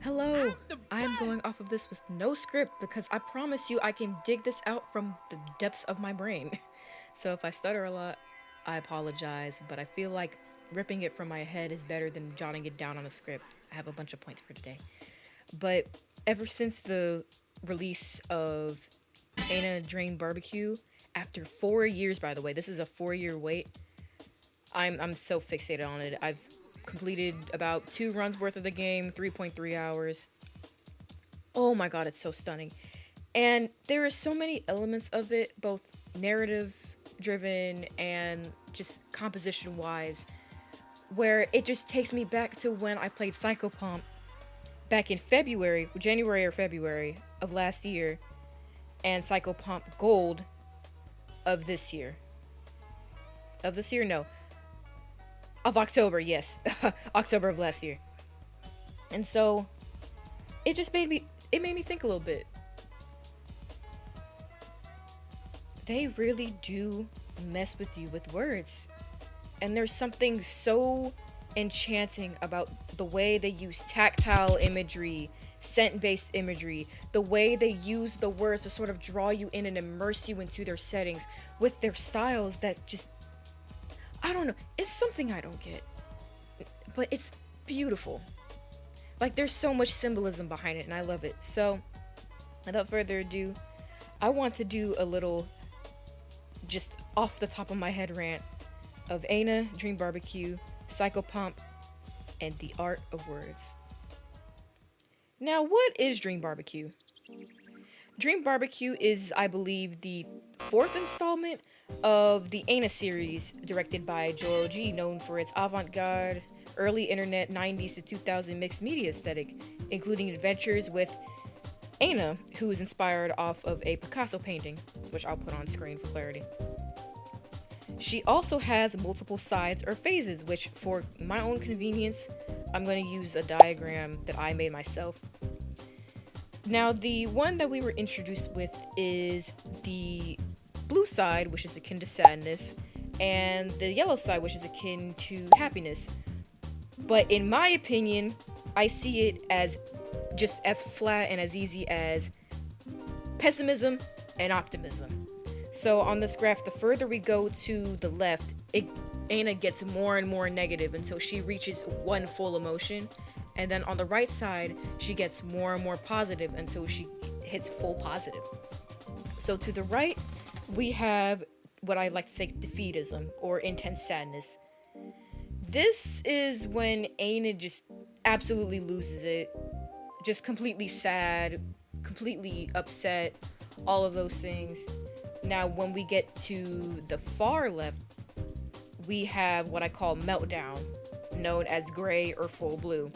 Hello! I'm going off of this with no script because I promise you I can dig this out from the depths of my brain. So if I stutter a lot, I apologize, but I feel like ripping it from my head is better than jotting it down on a script. I have a bunch of points for today. But ever since the release of Anna Drain Barbecue, after 4 years, by the way, this is a 4 year wait. I'm so fixated on it. I've completed about 2 runs worth of the game, 3.3 hours. Oh my god, it's so stunning. And there are so many elements of it, both narrative driven and just composition wise, where it just takes me back to when I played Psychopomp back in February, January or February of last year, and Psychopomp Gold of this year. Of this year? No. Of October, yes. October of last year. And so it just made me think a little bit. They really do mess with you with words. And there's something so enchanting about the way they use tactile imagery, scent-based imagery, the way they use the words to sort of draw you in and immerse you into their settings with their styles that just, I don't know, it's something I don't get. But it's beautiful. Like, there's so much symbolism behind it, and I love it. So, without further ado, I want to do a little, just off the top of my head rant of Anna, Dream Barbecue, Psychopomp, and the Art of Words. Now, what is Dream Barbecue? Dream Barbecue is, I believe, the fourth installment of the Anna series, directed by Joel G, known for its avant-garde, early internet 90s to 2000 mixed media aesthetic, including adventures with Anna, who is inspired off of a Picasso painting, which I'll put on screen for clarity. She also has multiple sides or phases, which, for my own convenience, I'm going to use a diagram that I made myself. Now, the one that we were introduced with is the blue side, which is akin to sadness, and the yellow side, which is akin to happiness. But in my opinion, I see it as just as flat and as easy as pessimism and optimism. So on this graph, the further we go to the left, Anna gets more and more negative until she reaches one full emotion. And then on the right side, she gets more and more positive until she hits full positive. So to the right, we have what I like to say defeatism, or intense sadness. This is when Anna just absolutely loses it, just completely sad, completely upset, all of those things. Now, when we get to the far left, we have what I call meltdown, known as gray or full blue.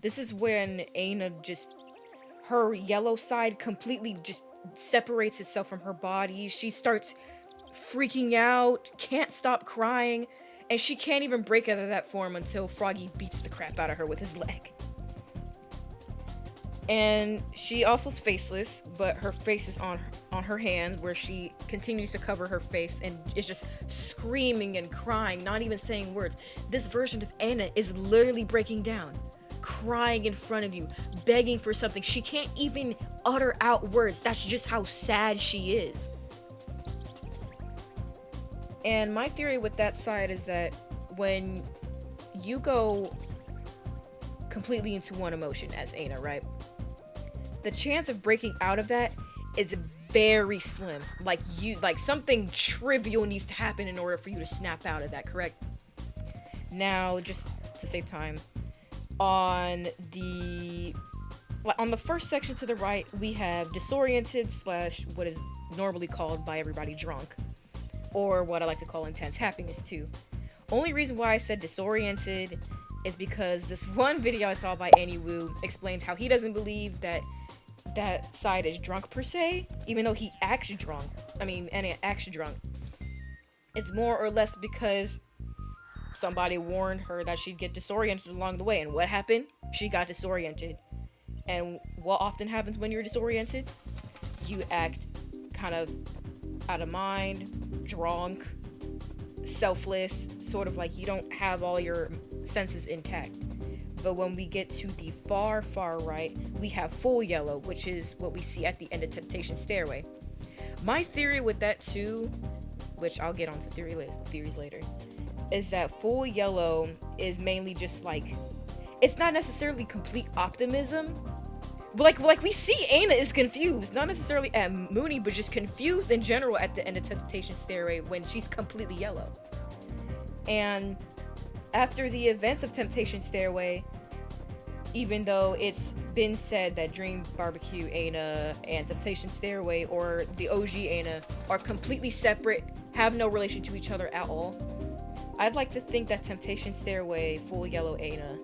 This is when Anna just, her yellow side completely just separates itself from her body. She starts freaking out, can't stop crying, and she can't even break out of that form until Froggy beats the crap out of her with his leg. And she also is faceless, but her face is on her hands, where she continues to cover her face and is just screaming and crying, not even saying words. This version of Anna is literally breaking down, crying in front of you, begging for something. She can't even utter out words. That's just how sad she is. And my theory with that side is that when you go completely into one emotion as Anna, right? The chance of breaking out of that is very slim. Like something trivial needs to happen in order for you to snap out of that, correct? Now, just to save time, on the first section to the right, we have disoriented / what is normally called by everybody drunk, or what I like to call intense happiness too. Only reason why I said disoriented is because this one video I saw by AnnieWu explains how he doesn't believe that side is drunk per se, even though he acts drunk. Annie acts drunk. It's more or less because somebody warned her that she'd get disoriented along the way, and what happened? She got disoriented. And what often happens when you're disoriented? You act kind of out of mind, drunk, selfless, sort of like you don't have all your senses intact. However, when we get to the far right, we have full yellow, which is what we see at the end of Temptation Stairway. My theory with that too, which I'll get onto theories later, is that full yellow is mainly just like, it's not necessarily complete optimism, but like we see Ana is confused, not necessarily at Mooney, but just confused in general at the end of Temptation Stairway when she's completely yellow. And after the events of Temptation Stairway, even though it's been said that Dream BBQ Ana and Temptation Stairway, or the OG Ana, are completely separate, have no relation to each other at all, I'd like to think that Temptation Stairway, full yellow Ana,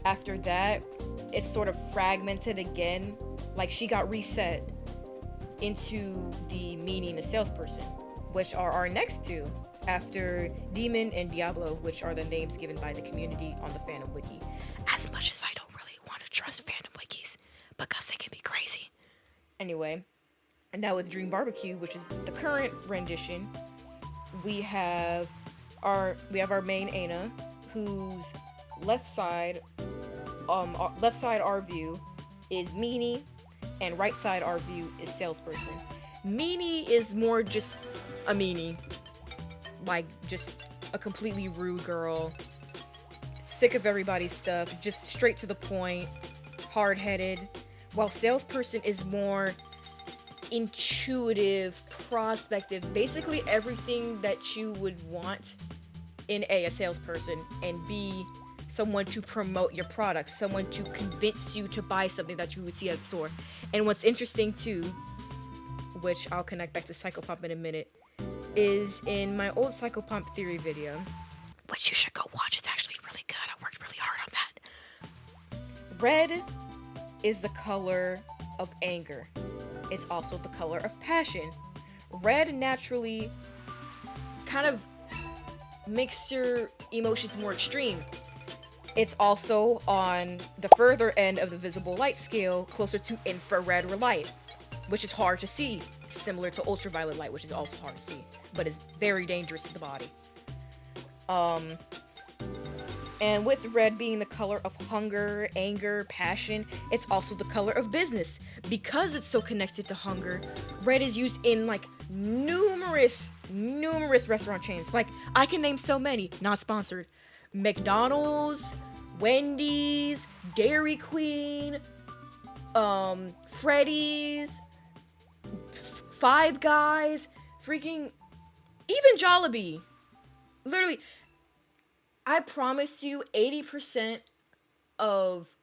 after that, it's sort of fragmented again, like she got reset into the meaning, the salesperson, which are our next two, after Demon and Diablo, which are the names given by the community on the fandom wiki. As much as I don't really want to trust fandom wikis, because they can be crazy. Anyway, and now with Dream BBQ, which is the current rendition, we have our main Ana, whose left side our view is Meanie, and right side our view is salesperson. Meanie is more just a meanie, like just a completely rude girl, sick of everybody's stuff, just straight to the point, hard-headed, while salesperson is more intuitive, prospective, basically everything that you would want in a salesperson, and B, someone to promote your product, someone to convince you to buy something that you would see at the store. And what's interesting too, which I'll connect back to PSYCHOPOMP in a minute, is in my old PSYCHOPOMP theory video, which you should go watch, it's actually really good, I worked really hard on that. Red is the color of anger. It's also the color of passion. Red naturally kind of makes your emotions more extreme. It's also on the further end of the visible light scale, closer to infrared light, which is hard to see, similar to ultraviolet light, which is also hard to see, but is very dangerous to the body. And with red being the color of hunger, anger, passion, it's also the color of business. Because it's so connected to hunger, red is used in like numerous restaurant chains. Like, I can name so many, not sponsored. McDonald's, Wendy's, Dairy Queen, Freddy's, Five Guys, freaking, even Jollibee. Literally, I promise you 80% of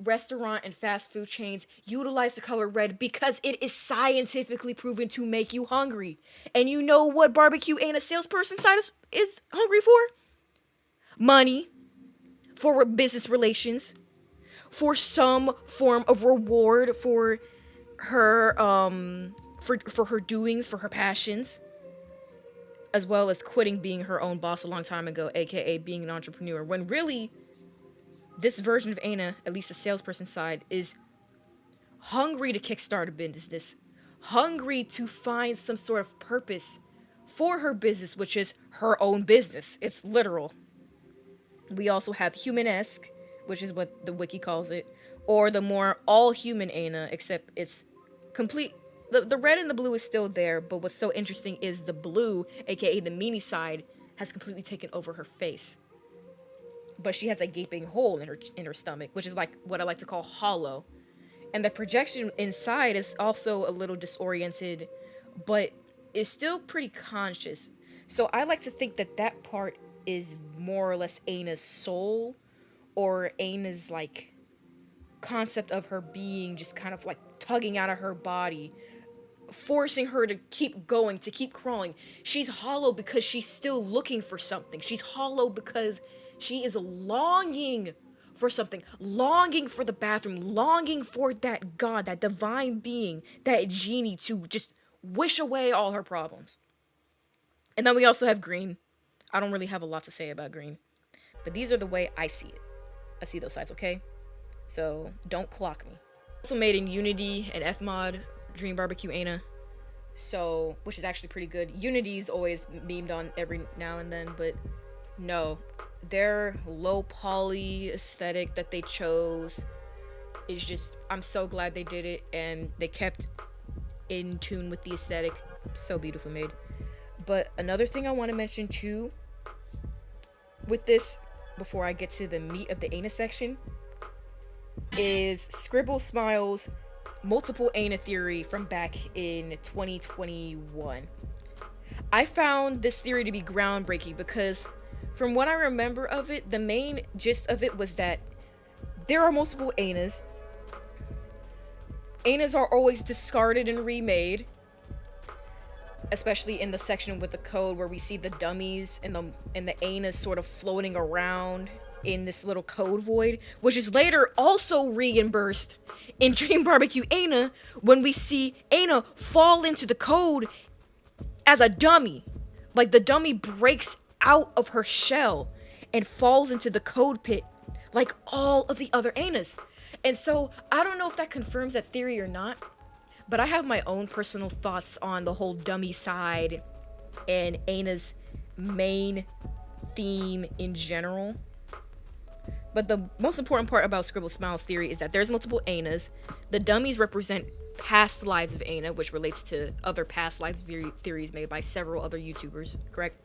restaurant and fast food chains utilize the color red because it is scientifically proven to make you hungry. And you know what BBQ Ana salesperson side is hungry for? Money, for business relations, for some form of reward for her for her doings, for her passions, as well as quitting being her own boss a long time ago, aka being an entrepreneur, when really this version of Ana, at least the salesperson side, is hungry to kickstart a business, hungry to find some sort of purpose for her business, which is her own business. It's literal. We also have human-esque, which is what the wiki calls it, or the more all-human Ana, except it's complete. The red and the blue is still there, but what's so interesting is the blue, aka the meanie side, has completely taken over her face. But she has a gaping hole in her stomach, which is like what I like to call hollow. And the projection inside is also a little disoriented, but is still pretty conscious. So I like to think that that part is more or less Ana's soul, or Ana's like concept of her being just kind of like tugging out of her body, forcing her to keep going, to keep crawling. She's hollow because she's still looking for something. She's hollow because she is longing for something, longing for the bathroom, longing for that God, that divine being, that genie to just wish away all her problems. And then we also have green. I don't really have a lot to say about green, but these are the way I see it. I see those sides, okay? So don't clock me. Also made in Unity and Fmod, Dream BBQ Ana, which is actually pretty good. Unity's always memed on every now and then, but no, Their low poly aesthetic that they chose is just, I'm so glad they did it, and they kept in tune with the aesthetic. So beautifully made. But another thing I want to mention too with this, before I get to the meat of the Ana section, is Scribble Smile's Multiple-Ena theory from back in 2021. I found this theory to be groundbreaking because from what I remember of it, the main gist of it was that there are multiple Anas. Anas are always discarded and remade, especially in the section with the code where we see the dummies and the Anas sort of floating around in this little code void, which is later also reimbursed in Dream BBQ Ana when we see Ana fall into the code as a dummy. Like, the dummy breaks out of her shell and falls into the code pit like all of the other Anas. And so I don't know if that confirms that theory or not, but I have my own personal thoughts on the whole dummy side and Ana's main theme in general. But the most important part about Scribble Smile's theory is that there's multiple Anas. The dummies represent past lives of Ana, which relates to other past lives theories made by several other YouTubers, correct?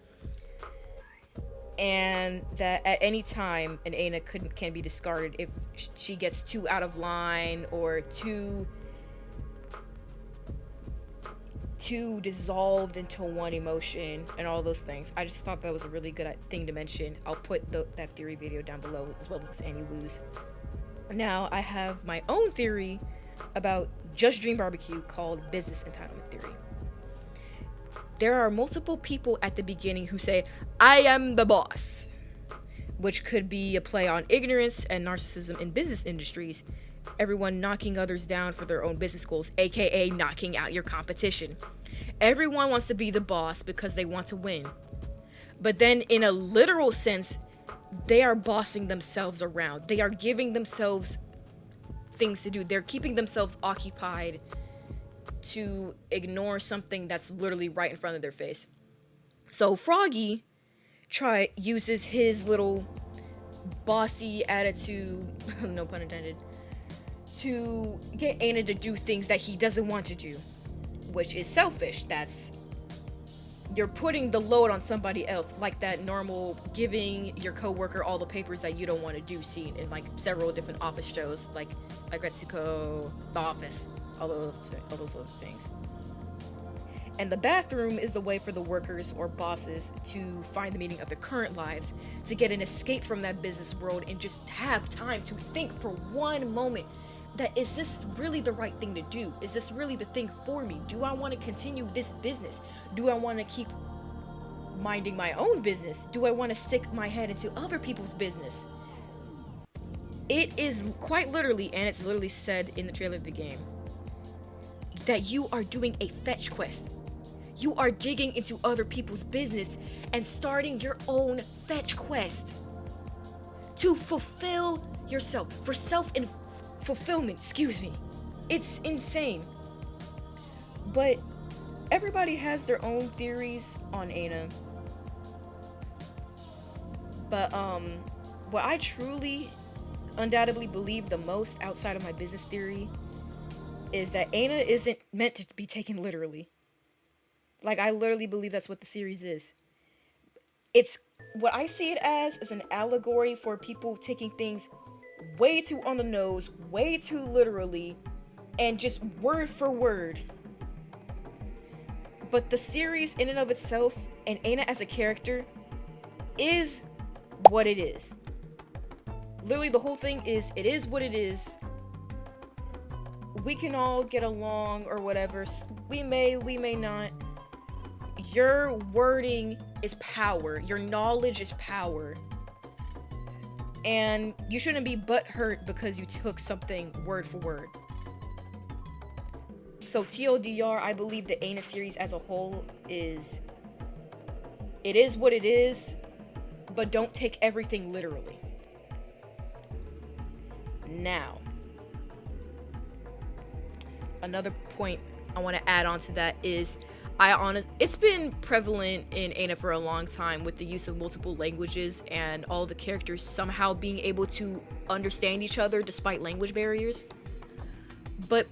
And that at any time an Ana can be discarded if she gets too out of line or too dissolved into one emotion and all those things. I just thought that was a really good thing to mention. I'll put that theory video down below, as well as AnnieWu's. Now I have my own theory about Just Dream BBQ called Business Entitlement Theory. There are multiple people at the beginning who say, "I am the boss," which could be a play on ignorance and narcissism in business industries. Everyone knocking others down for their own business goals, aka knocking out your competition. Everyone wants to be the boss because they want to win. But then in a literal sense, they are bossing themselves around. They are giving themselves things to do. They're keeping themselves occupied to ignore something that's literally right in front of their face. So Froggy uses his little bossy attitude, no pun intended, to get Ana to do things that he doesn't want to do, which is selfish. That's, you're putting the load on somebody else, like that normal giving your coworker all the papers that you don't want to do scene in like several different office shows, like Retsuko, The Office, all those other things. And the bathroom is the way for the workers or bosses to find the meaning of their current lives, to get an escape from that business world and just have time to think for one moment that, is this really the right thing to do? Is this really the thing for me? Do I want to continue this business? Do I want to keep minding my own business? Do I want to stick my head into other people's business? It is quite literally, and it's literally said in the trailer of the game, that you are doing a fetch quest. You are digging into other people's business and starting your own fetch quest to fulfill yourself, for fulfillment, excuse me. It's insane. But everybody has their own theories on Ana. But what I truly undoubtedly believe the most outside of my business theory is that Ana isn't meant to be taken literally. Like, I literally believe that's what the series is. It's, what I see it as is an allegory for people taking things way too on the nose, way too literally, and just word for word. But the series in and of itself, and Ana as a character, is what it is. Literally, the whole thing is, it is what it is. We can all get along or whatever. We may not. Your wording is power. Your knowledge is power. And you shouldn't be butthurt because you took something word for word. So TLDR, I believe the Ana series as a whole is, it is what it is, but don't take everything literally. Now, another point I want to add on to that is, It's been prevalent in Ana for a long time with the use of multiple languages and all the characters somehow being able to understand each other despite language barriers. But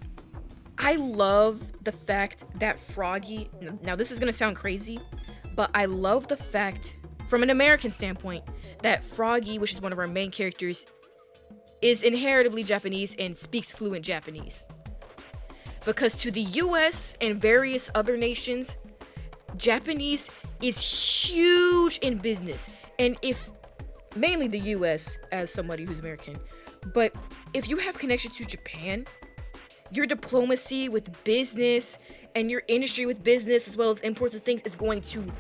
I love the fact that Froggy, now this is gonna sound crazy, but I love the fact, from an American standpoint, that Froggy, which is one of our main characters, is inheritably Japanese and speaks fluent Japanese. Because to the US and various other nations, Japanese is huge in business. And mainly the US as somebody who's American, but if you have connection to Japan, your diplomacy with business and your industry with business as well as imports of things is going to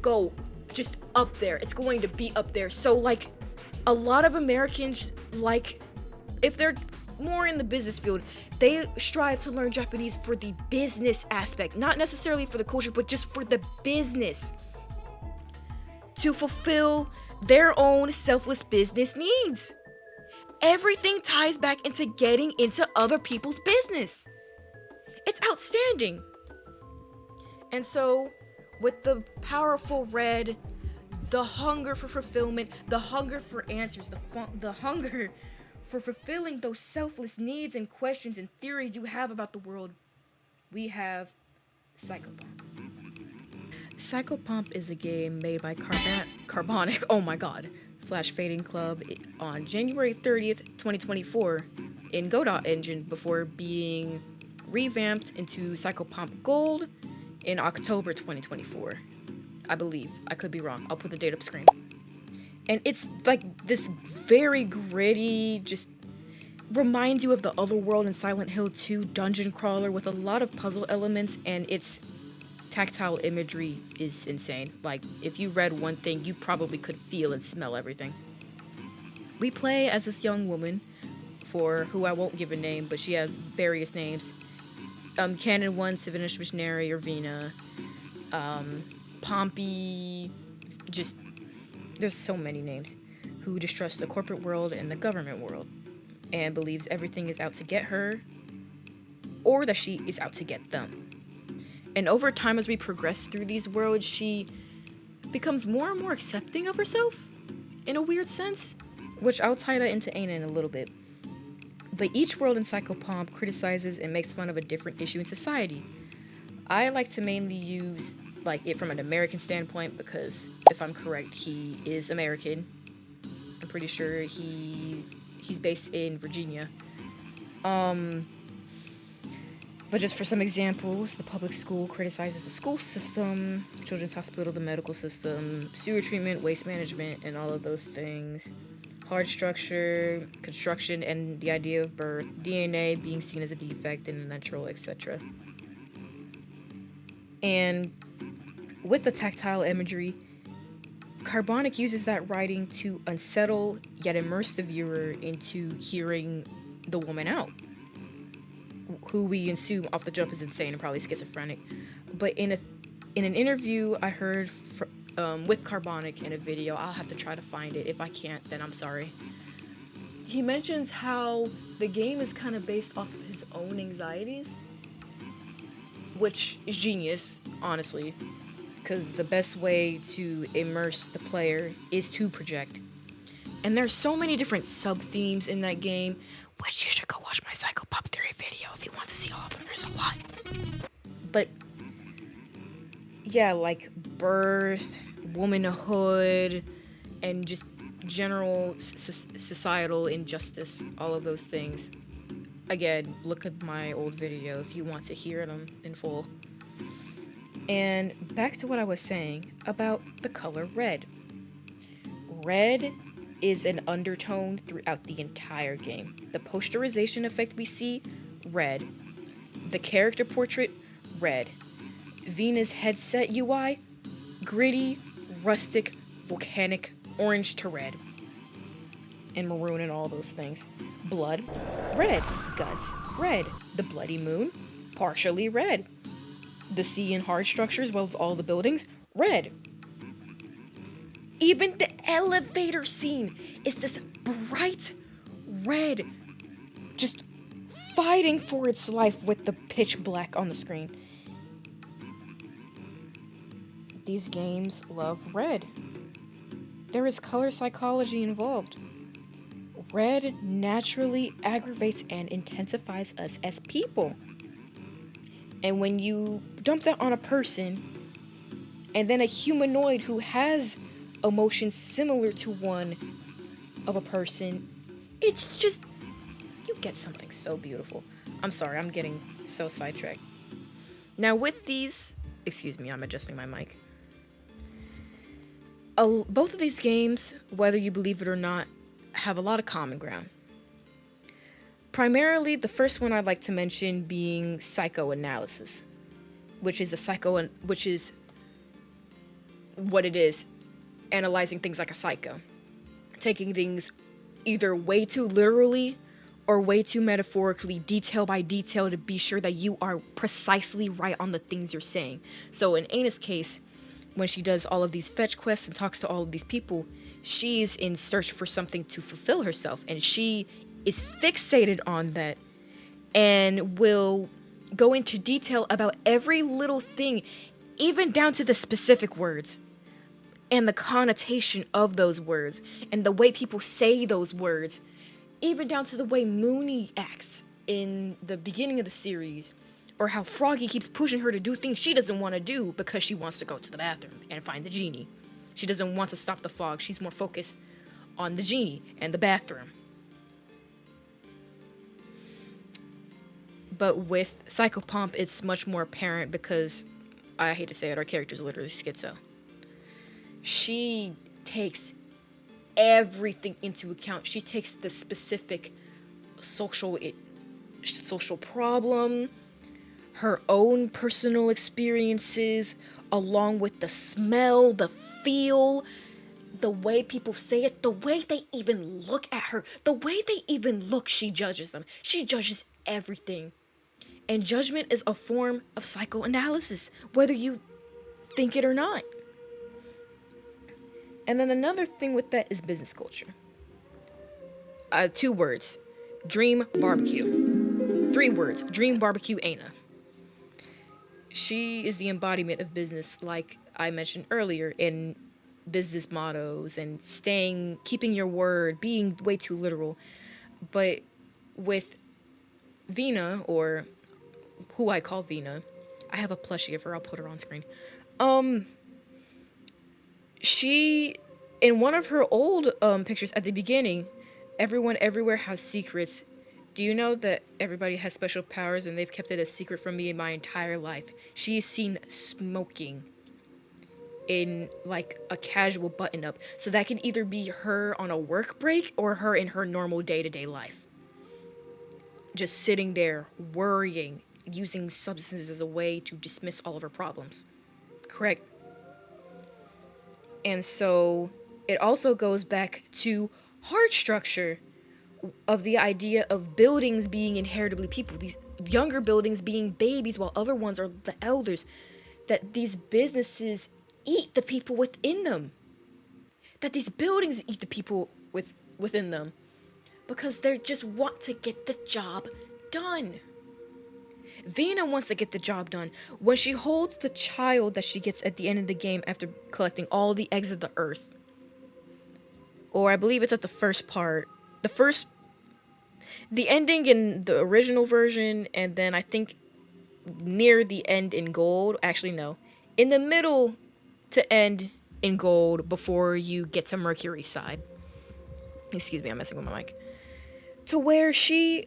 go just up there. It's going to be up there. So like a lot of Americans, like if they're more in the business field, they strive to learn Japanese for the business aspect, not necessarily for the culture, but just for the business, to fulfill their own selfless business needs. Everything ties back into getting into other people's business. It's outstanding. And so with the powerful red, the hunger for fulfillment, the hunger for answers, the hunger for fulfilling those selfless needs and questions and theories you have about the world, we have PSYCHOPOMP. PSYCHOPOMP is a game made by Carbonic, oh my god, /Fading Club on January 30th, 2024 in Godot engine before being revamped into PSYCHOPOMP Gold in October 2024. I believe. I could be wrong. I'll put the date up screen. And it's like this very gritty, just reminds you of the Otherworld in Silent Hill 2 dungeon crawler with a lot of puzzle elements, and its tactile imagery is insane. Like, if you read one thing, you probably could feel and smell everything. We play as this young woman, for who I won't give a name, but she has various names. Canon 1, Savinish Missionary, Irvina, Pompey, just, there's so many names, who distrusts the corporate world and the government world, and believes everything is out to get her, or that she is out to get them. And over time, as we progress through these worlds, she becomes more and more accepting of herself, in a weird sense, which I'll tie that into Ana in a little bit. But each world in PSYCHOPOMP criticizes and makes fun of a different issue in society. I like to mainly use like it from an American standpoint because, if I'm correct, he is American. I'm pretty sure he's based in Virginia. But just for some examples, the public school criticizes the school system, children's hospital, the medical system, sewer treatment, waste management, and all of those things. Hard structure, construction, and the idea of birth, DNA being seen as a defect and unnatural, etc. And with the tactile imagery, Carbonic uses that writing to unsettle yet immerse the viewer into hearing the woman out, who we assume off the jump is insane and probably schizophrenic. But in an interview I heard with Carbonic in a video, I'll have to try to find it. If I can't, then I'm sorry. He mentions how the game is kind of based off of his own anxieties, which is genius, honestly, because the best way to immerse the player is to project. And there's so many different sub-themes in that game, which you should go watch my PSYCHOPOMP theory video if you want to see all of them. There's a lot. But yeah, like birth, womanhood, and just general societal injustice, all of those things. Again, look at my old video if you want to hear them in full. And back to what I was saying about the color red. Red is an undertone throughout the entire game. The posterization effect we see, red. The character portrait, red. Venus headset UI, gritty, rustic, volcanic, orange to red. And maroon and all those things. Blood, red. Guts, red. The bloody moon, partially red. The sea and hard structures, as well as all the buildings, red. Even the elevator scene is this bright red, just fighting for its life with the pitch black on the screen. these games love red. There is color psychology involved. Red naturally aggravates and intensifies us as people. And when you dump that on a person, and then a humanoid who has emotions similar to one of a person, it's just, you get something so beautiful. I'm sorry, I'm getting so sidetracked. Now with these, excuse me, I'm adjusting my mic. Both of these games, whether you believe it or not, have a lot of common ground. Primarily, the first one I'd like to mention being psychoanalysis, which is what it is, analyzing things like a psycho, taking things either way too literally or way too metaphorically, detail by detail, to be sure that you are precisely right on the things you're saying. So in Anna's case, when she does all of these fetch quests and talks to all of these people, she's in search for something to fulfill herself, and she is fixated on that and will go into detail about every little thing, even down to the specific words and the connotation of those words and the way people say those words, even down to the way Mooney acts in the beginning of the series, or how Froggy keeps pushing her to do things she doesn't want to do because she wants to go to the bathroom and find the genie. She doesn't want to stop the fog. She's more focused on the genie and the bathroom. But with Psychopomp, it's much more apparent because, I hate to say it, our character's literally schizo. She takes everything into account. She takes the specific social problem, her own personal experiences, along with the smell, the feel, the way people say it, the way they even look at her, the way they even look, she judges them. She judges everything. And judgment is a form of psychoanalysis, whether you think it or not. And then another thing with that is business culture. 2 words. Dream barbecue. 3 words. Dream barbecue Anna. She is the embodiment of business, like I mentioned earlier, in business mottos and keeping your word, being way too literal. But with Vina, or who I call Vina, I have a plushie of her, I'll put her on screen. She, in one of her old pictures at the beginning, everyone everywhere has secrets. Do you know that everybody has special powers and they've kept it a secret from me my entire life? She is seen smoking in like a casual button up. So that can either be her on a work break or her in her normal day-to-day life. Just sitting there worrying, using substances as a way to dismiss all of her problems. Correct. And so it also goes back to heart structure of the idea of buildings being inheritably people, these younger buildings being babies while other ones are the elders, that these businesses eat the people within them, that these buildings eat the people within them, because they just want to get the job done. Vina wants to get the job done. When she holds the child that she gets at the end of the game after collecting all the eggs of the earth, or I believe it's at the first part, the ending in the original version, and then I think near the end in gold, actually no, in the middle to end in gold before you get to Mercury's side. Excuse me, I'm messing with my mic. To where she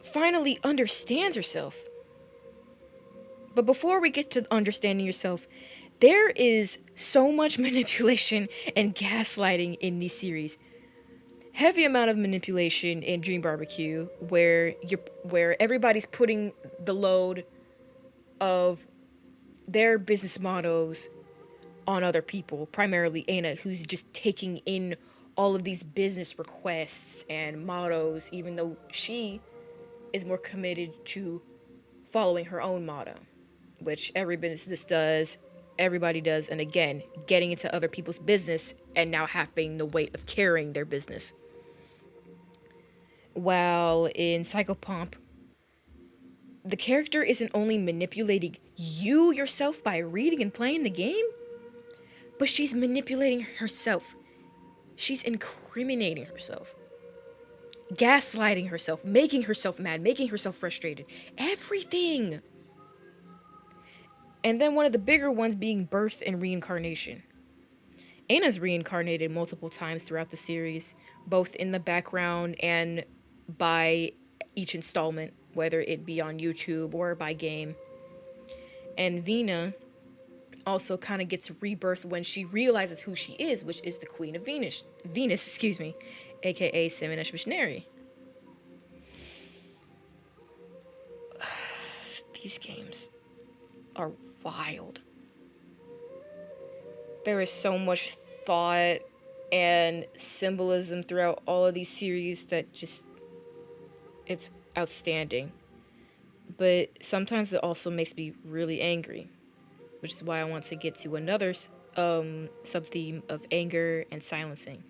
finally understands herself. But before we get to understanding yourself, there is so much manipulation and gaslighting in these series. Heavy amount of manipulation in Dream Barbecue, where everybody's putting the load of their business mottos on other people, primarily Anna, who's just taking in all of these business requests and mottos, even though she is more committed to following her own motto, which every business does, everybody does, and again, getting into other people's business and now having the weight of carrying their business. While in Psychopomp, the character isn't only manipulating you yourself by reading and playing the game, but she's manipulating herself. She's incriminating herself, gaslighting herself, making herself mad, making herself frustrated. Everything. And then one of the bigger ones being birth and reincarnation. Anna's reincarnated multiple times throughout the series, both in the background and by each installment, whether it be on YouTube or by game. And Vina also kind of gets rebirth when she realizes who she is, which is the Queen of Venus, aka Seminish Missionary. These games are wild. There is so much thought and symbolism throughout all of these series that just, it's outstanding. But sometimes it also makes me really angry, which is why I want to get to another sub-theme of anger and silencing.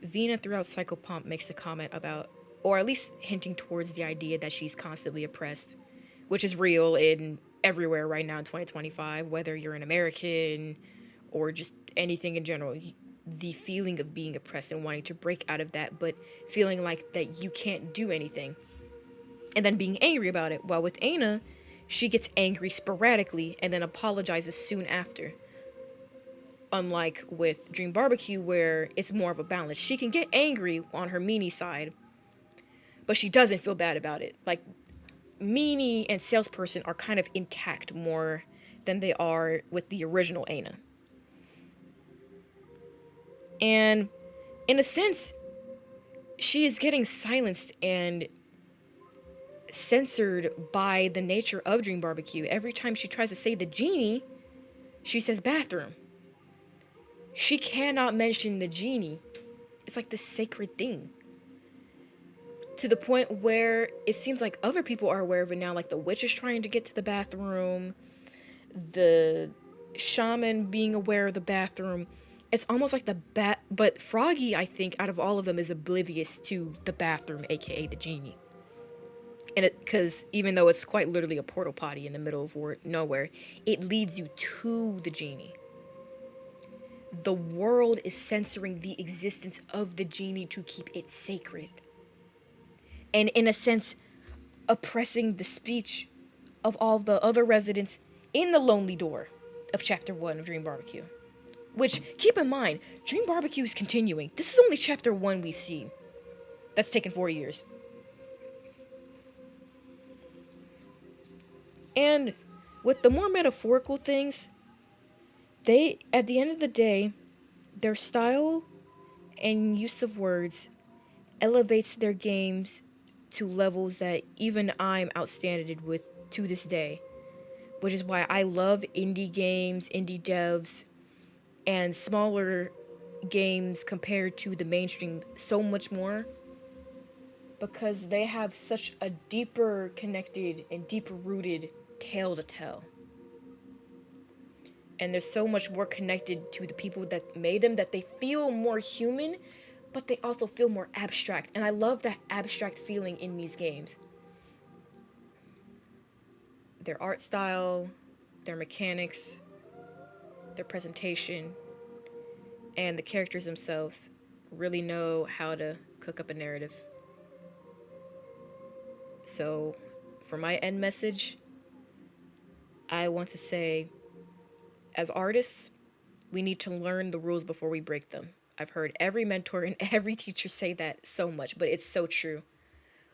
Vina throughout PSYCHOPOMP makes the comment about, or at least hinting towards the idea that she's constantly oppressed, which is real in everywhere right now in 2025, whether you're an American or just anything in general. The feeling of being oppressed and wanting to break out of that, but feeling like that you can't do anything, and then being angry about it. While with Anna, she gets angry sporadically and then apologizes soon after. Unlike with Dream BBQ, where it's more of a balance. She can get angry on her meanie side, but she doesn't feel bad about it. Like, meanie and salesperson are kind of intact more than they are with the original Anna. And in a sense, she is getting silenced and censored by the nature of Dream BBQ. Every time she tries to say the genie, she says bathroom. She cannot mention the genie. It's like this sacred thing. To the point where it seems like other people are aware of it now, like the witch is trying to get to the bathroom, the shaman being aware of the bathroom. It's almost like but Froggy, I think, out of all of them, is oblivious to the bathroom, aka the genie. And because even though it's quite literally a portal potty in the middle of nowhere, it leads you to the genie. The world is censoring the existence of the genie to keep it sacred. And in a sense, oppressing the speech of all the other residents in the Lonely Door of Chapter 1 of Dream BBQ. Which, keep in mind, Dream BBQ is continuing. This is only Chapter 1 we've seen. That's taken 4 years. And with the more metaphorical things, they, at the end of the day, their style and use of words elevates their games to levels that even I'm outstanded with to this day. Which is why I love indie games, indie devs, and smaller games compared to the mainstream so much more, because they have such a deeper connected and deeper rooted tale to tell. And they're so much more connected to the people that made them that they feel more human, but they also feel more abstract. And I love that abstract feeling in these games. Their art style, their mechanics, their presentation, and the characters themselves really know how to cook up a narrative. So, for my end message, I want to say, as artists, we need to learn the rules before we break them. I've heard every mentor and every teacher say that so much, but it's so true.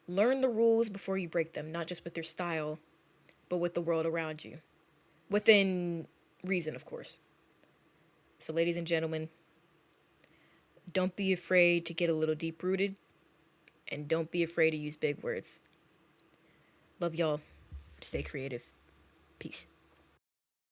Learn the rules before you break them, not just with your style, but with the world around you. Within reason, of course. So, ladies and gentlemen, don't be afraid to get a little deep-rooted, and don't be afraid to use big words. Love y'all. Stay creative. Peace.